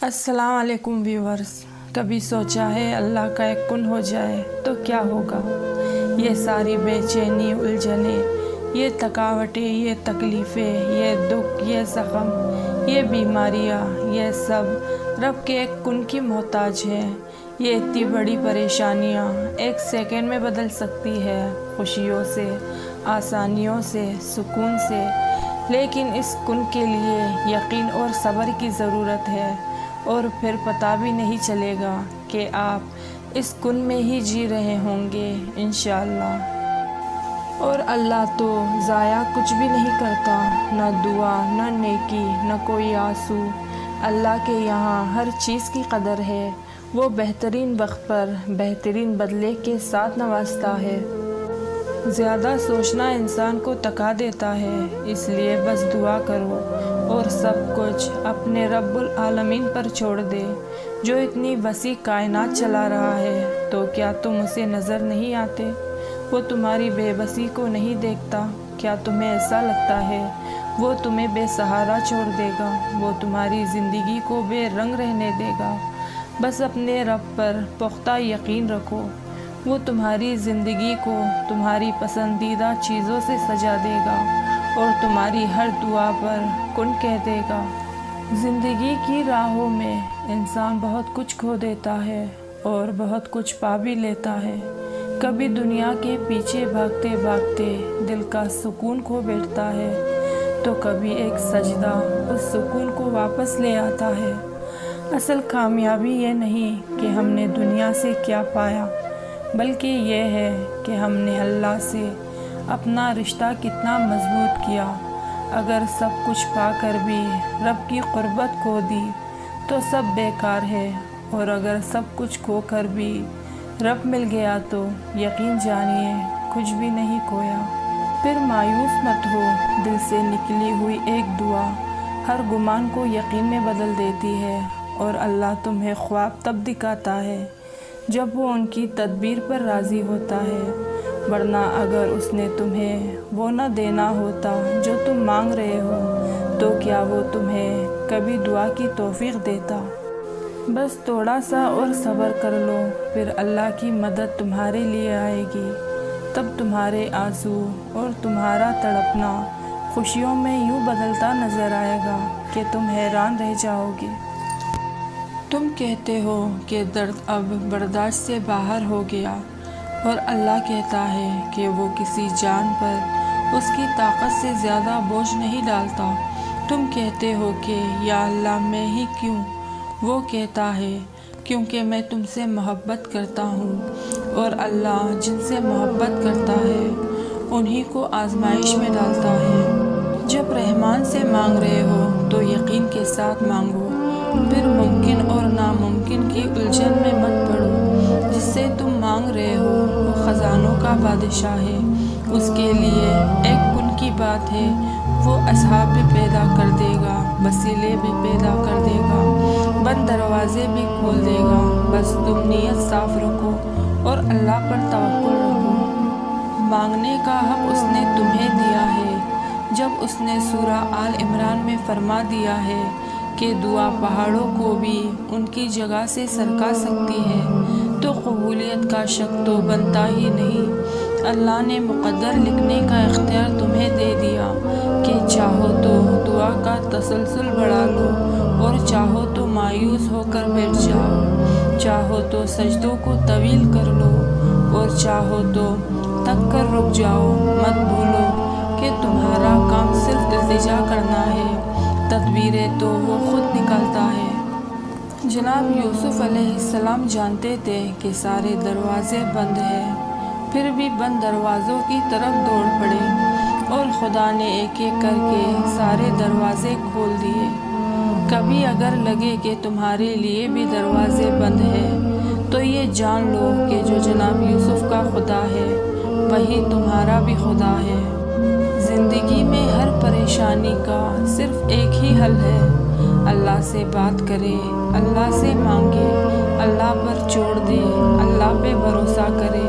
السلام علیکم ویورز، کبھی سوچا ہے اللہ کا ایک کن ہو جائے تو کیا ہوگا؟ یہ ساری بے چینی، الجھنیں، یہ تھکاوٹیں، یہ تکلیفیں، یہ دکھ، یہ زخم، یہ بیماریاں، یہ سب رب کے ایک کن کی محتاج ہے۔ یہ اتنی بڑی پریشانیاں ایک سیکنڈ میں بدل سکتی ہے، خوشیوں سے، آسانیوں سے، سکون سے، لیکن اس کن کے لیے یقین اور صبر کی ضرورت ہے، اور پھر پتہ بھی نہیں چلے گا کہ آپ اس کن میں ہی جی رہے ہوں گے انشاءاللہ۔ اور اللہ تو ضائع کچھ بھی نہیں کرتا، نہ دعا، نہ نیکی، نہ کوئی آنسو۔ اللہ کے یہاں ہر چیز کی قدر ہے، وہ بہترین وقت پر بہترین بدلے کے ساتھ نوازتا ہے۔ زیادہ سوچنا انسان کو تھکا دیتا ہے، اس لیے بس دعا کرو اور سب کچھ اپنے رب العالمین پر چھوڑ دے، جو اتنی وسیع کائنات چلا رہا ہے۔ تو کیا تم اسے نظر نہیں آتے؟ وہ تمہاری بے بسی کو نہیں دیکھتا؟ کیا تمہیں ایسا لگتا ہے وہ تمہیں بے سہارا چھوڑ دے گا؟ وہ تمہاری زندگی کو بے رنگ رہنے دے گا؟ بس اپنے رب پر پختہ یقین رکھو، وہ تمہاری زندگی کو تمہاری پسندیدہ چیزوں سے سجا دے گا اور تمہاری ہر دعا پر کن کہہ دے گا۔ زندگی کی راہوں میں انسان بہت کچھ کھو دیتا ہے اور بہت کچھ پا بھی لیتا ہے۔ کبھی دنیا کے پیچھے بھاگتے بھاگتے دل کا سکون کھو بیٹھتا ہے، تو کبھی ایک سجدہ اس سکون کو واپس لے آتا ہے۔ اصل کامیابی یہ نہیں کہ ہم نے دنیا سے کیا پایا، بلکہ یہ ہے کہ ہم نے اللہ سے اپنا رشتہ کتنا مضبوط کیا۔ اگر سب کچھ پا کر بھی رب کی قربت کھو دی تو سب بیکار ہے، اور اگر سب کچھ کھو کر بھی رب مل گیا تو یقین جانیے کچھ بھی نہیں کھویا۔ پھر مایوس مت ہو، دل سے نکلی ہوئی ایک دعا ہر گمان کو یقین میں بدل دیتی ہے، اور اللہ تمہیں خواب تب دکھاتا ہے جب وہ ان کی تدبیر پر راضی ہوتا ہے، ورنہ اگر اس نے تمہیں وہ نہ دینا ہوتا جو تم مانگ رہے ہو تو کیا وہ تمہیں کبھی دعا کی توفیق دیتا؟ بس تھوڑا سا اور صبر کر لو، پھر اللہ کی مدد تمہارے لیے آئے گی۔ تب تمہارے آنسو اور تمہارا تڑپنا خوشیوں میں یوں بدلتا نظر آئے گا کہ تم حیران رہ جاؤ گے۔ تم کہتے ہو کہ درد اب برداشت سے باہر ہو گیا، اور اللہ کہتا ہے کہ وہ کسی جان پر اس کی طاقت سے زیادہ بوجھ نہیں ڈالتا۔ تم کہتے ہو کہ یا اللہ میں ہی کیوں؟ وہ کہتا ہے کیونکہ میں تم سے محبت کرتا ہوں، اور اللہ جن سے محبت کرتا ہے انہی کو آزمائش میں ڈالتا ہے۔ جب رحمان سے مانگ رہے ہو تو یقین کے ساتھ مانگو، پھر ممکن اور ناممکن کی الجھن میں مت پڑو۔ جس سے تم مانگ رہے ہو وہ خزانوں کا بادشاہ ہے، اس کے لیے ایک کن کی بات ہے، وہ اصحاب بھی پیدا کر دے گا، وسیلے بھی پیدا کر دے گا، بند دروازے بھی کھول دے گا۔ بس تم نیت صاف رکھو اور اللہ پر توکل رکھو۔ مانگنے کا حق اس نے تمہیں دیا ہے، جب اس نے سورہ آل عمران میں فرما دیا ہے کہ دعا پہاڑوں کو بھی ان کی جگہ سے سرکا سکتی ہے، تو قبولیت کا شک تو بنتا ہی نہیں۔ اللہ نے مقدر لکھنے کا اختیار تمہیں دے دیا کہ چاہو تو دعا کا تسلسل بڑھا لو، اور چاہو تو مایوس ہو کر بیٹھ جاؤ، چاہو تو سجدوں کو طویل کر لو، اور چاہو تو تھک کر رک جاؤ۔ مت بھولو کہ تمہارا کام صرف التجا کرنا ہے، تدبیریں تو وہ خود نکالتا ہے۔ جناب یوسف علیہ السلام جانتے تھے کہ سارے دروازے بند ہیں، پھر بھی بند دروازوں کی طرف دوڑ پڑے، اور خدا نے ایک ایک کر کے سارے دروازے کھول دیے۔ کبھی اگر لگے کہ تمہارے لیے بھی دروازے بند ہیں تو یہ جان لو کہ جو جناب یوسف کا خدا ہے وہی تمہارا بھی خدا ہے۔ زندگی میں ہر پریشانی کا صرف ایک ہی حل ہے، اللہ سے بات کرے، اللہ سے مانگے، اللہ پر چھوڑ دے، اللہ پہ بھروسہ کرے،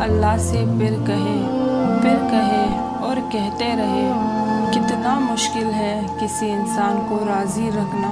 اللہ سے پھر کہے اور کہتے رہے۔ کتنا مشکل ہے کسی انسان کو راضی رکھنا،